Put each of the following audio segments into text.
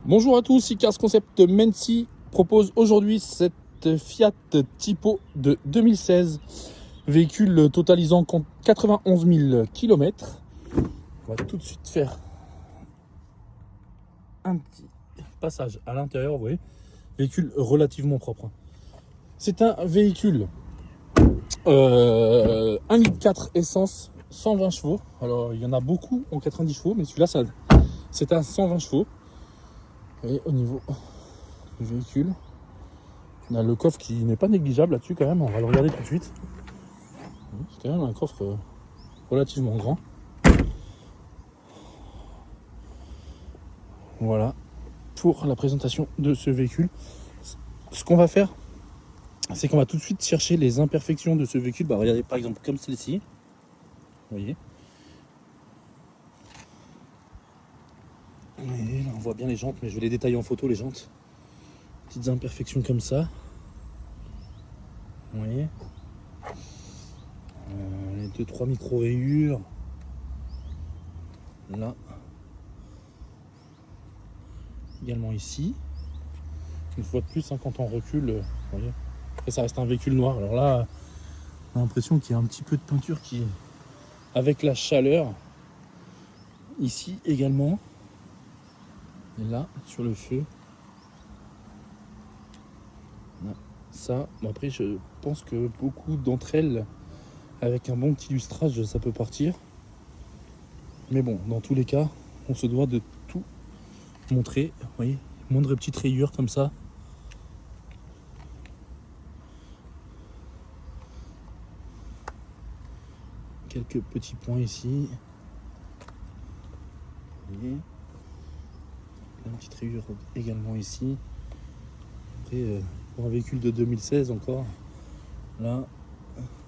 Bonjour à tous, Icars Concept Mency propose aujourd'hui cette Fiat Tipo de 2016, véhicule totalisant 91 000 km. On va tout de suite faire un petit passage à l'intérieur, vous voyez, véhicule relativement propre. C'est un véhicule 1,4 litre essence, 120 chevaux. Alors il y en a beaucoup en 90 chevaux, mais celui-là c'est un 120 chevaux. Et au niveau du véhicule, on a le coffre qui n'est pas négligeable là-dessus quand même, on va le regarder tout de suite. C'est quand même un coffre relativement grand. Voilà pour la présentation de ce véhicule. Ce qu'on va faire, c'est qu'on va tout de suite chercher les imperfections de ce véhicule. Bah, regardez par exemple comme celle-ci. Vous voyez. Et là on voit bien les jantes, mais je vais les détailler en photo les jantes. Petites imperfections comme ça. Vous voyez. Les 2-3 micro-rayures. Là. Également ici. Une fois de plus, quand on recule, vous voyez. Et ça reste un véhicule noir. Alors là, on a l'impression qu'il y a un petit peu de peinture qui est avec la chaleur. Ici également. Et là, sur le feu. Ça, bon après, je pense que beaucoup d'entre elles, avec un bon petit lustrage, ça peut partir. Mais bon, dans tous les cas, on se doit de tout montrer. Vous voyez, moindre petite rayure comme ça. Quelques petits points ici. Vous voyez. Une petite rayure également ici. Après, pour un véhicule de 2016 encore. Là,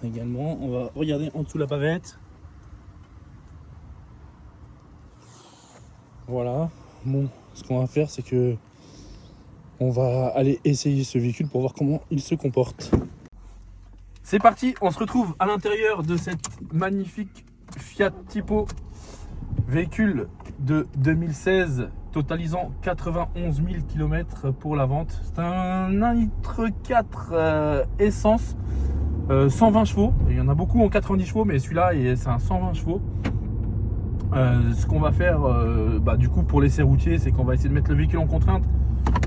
également. On va regarder en dessous la bavette. Voilà. Bon, ce qu'on va faire, c'est que on va aller essayer ce véhicule pour voir comment il se comporte. C'est parti, on se retrouve à l'intérieur de cette magnifique Fiat Tipo, véhicule de 2016, totalisant 91 000 km pour la vente. C'est un 1,4 litre essence, 120 chevaux. Il y en a beaucoup en 90 chevaux, mais celui-là, c'est un 120 chevaux. Ce qu'on va faire, du coup, pour l'essai routier, c'est qu'on va essayer de mettre le véhicule en contrainte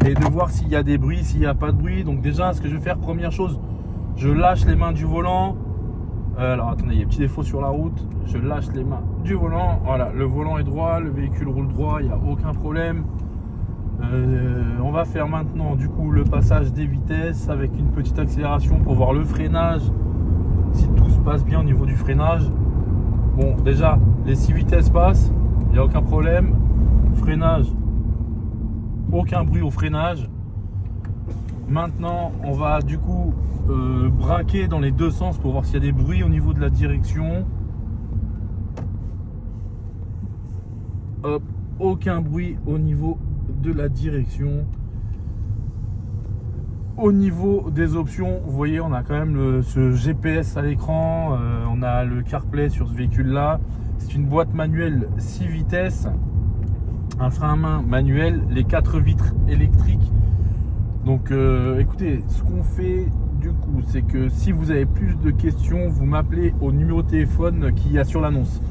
et de voir s'il y a des bruits, s'il n'y a pas de bruit. Donc déjà, ce que je vais faire, première chose, je lâche les mains du volant. Alors attendez, il y a un petit défaut sur la route. Je lâche les mains du volant. Voilà, le volant est droit, le véhicule roule droit, il n'y a aucun problème. On va faire maintenant du coup le passage des vitesses avec une petite accélération pour voir le freinage. Si tout se passe bien au niveau du freinage. Bon, déjà, les 6 vitesses passent, il n'y a aucun problème. Freinage, aucun bruit au freinage. Maintenant, on va du coup braquer dans les deux sens pour voir s'il y a des bruits au niveau de la direction. Hop, aucun bruit au niveau de la direction. Au niveau des options, vous voyez, on a quand même ce GPS à l'écran. On a le CarPlay sur ce véhicule-là. C'est une boîte manuelle 6 vitesses. Un frein à main manuel, les 4 vitres électriques. Donc écoutez, ce qu'on fait du coup, c'est que si vous avez plus de questions, vous m'appelez au numéro de téléphone qu'il y a sur l'annonce.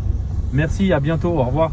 Merci, à bientôt, au revoir.